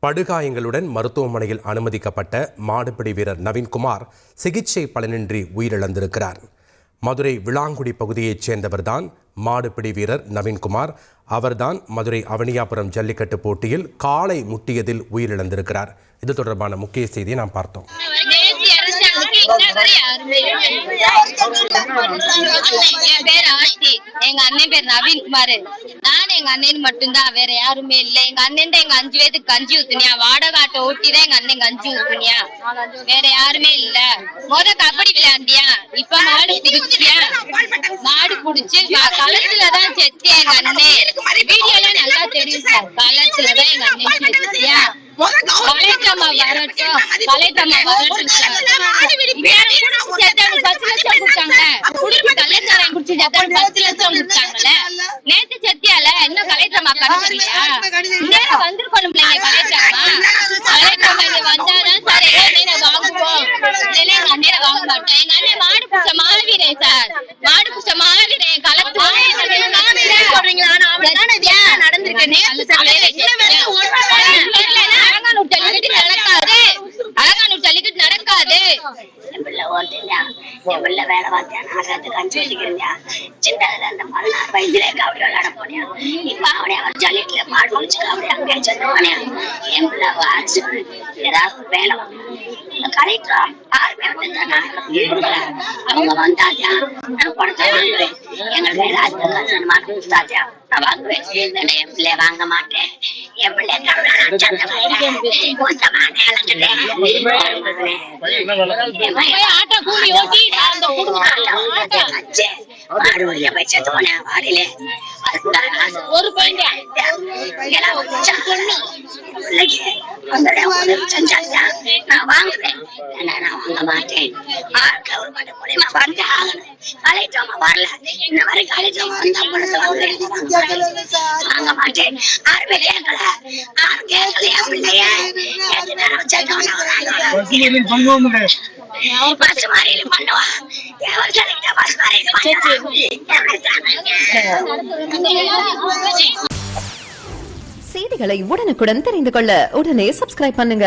படுகாயங்களுடன் மருத்துவமனையில் அனுமதிக்கப்பட்ட மாடுபிடி வீரர் நவீன்குமார் சிகிச்சை பலனின்றி உயிரிழந்திருக்கிறார். மதுரை விளாங்குடி பகுதியைச் சேர்ந்தவர்தான் மாடுபிடி வீரர் நவீன்குமார். அவர்தான் மதுரை அவனியாபுரம் ஜல்லிக்கட்டு போட்டியில் காளை முட்டியதில் உயிரிழந்திருக்கிறார். இது தொடர்பான முக்கிய செய்தியை நாம் பார்த்தோம். எங்க அண்ணன் பேர் நவீன்குமார். நான் எங்க அண்ணன் மட்டும்தான், வேற யாருமே இல்ல. எங்க அண்ணன் எங்க 5 பேருக்கு கஞ்சி ஊத்துனியா, வாடகாட்டை ஓட்டிதான் எங்க அண்ணன் கஞ்சி ஊத்துனியா, வேற யாருமே இல்ல. கபடி விளையாண்டியா, இப்ப மாடு புடிச்சியா, மாடு புடிச்சு களத்துலதான் செத்து எங்க அண்ணன். வீடியோல நல்லா தெரியும் சார், களத்துலதான் எங்க அண்ணன் செத்துயா. கலைத்தம்மா வரட்டும், கலைத்தம்மா வரட்டும் சார். 10 லட்சம் கொடுத்தாங்க, கலைத்தரம் குடிச்சு 10 லட்சம் கொடுத்தாங்கல்ல. நேத்து செத்தியால இன்னும் கலைத்தம்மா கணக்கறியா நேரம் வந்துருக்கணும். கலைத்தம்மா வந்தாதான் சார் எங்க அண்ணனை வாங்குவோம், இல்லைன்னா எங்க அண்ணனை வாங்க மாட்டோம். எங்க அண்ணன் மாடு புடிச்ச மாவீரன் சார், மாடு புடிச்ச மாவீரன். களத்துல நடந்திருக்கு. ஜல்லிக்கட்டு நடக்காது. வேலை பார்த்தேன், கஞ்சி வச்சுக்கிறேன். சின்னதுல இந்த 16 வயசுல கபடி விளையாட போனேன். இப்ப அவனே அவர் ஜல்லிக்கட்டுல மாடு முடிச்சு கபடி அங்கே செத்து போனேன். என் பிள்ளை ஏதாவது வேலை கலெக்டர் யாருமே வந்து அவங்க வந்தாச்சா நான் படத்தை வாங்குவேன். எங்களுக்கு ஏதாவது மாடு கொடுத்தாச்சா நான் வாங்குவேன். என் பிள்ளைய வாங்க மாட்டேன். என் பிள்ளை மாடு வழியா போய் செத்து போனேன். வாடியில ஒரு செஞ்சாச்சா நான் வாங்குவேன். நான் வாங்க மாட்டேன். ஒரு மணி மூலியமா வந்து ஆகணும். கலைத்தோமா வரல, இந்த மாதிரி கலைத்தோமா வந்தா படத்தை வாங்க மாட்டேன். யாருமே கேட்கல, யாரும் கேட்கல. என் பிள்ளைய பஸ் மாதிரியில பண்ணுவான். செய்திகளை உடனுக்குடன் தெரிந்து கொள்ள உடனே சப்ஸ்கிரைப் பண்ணுங்க.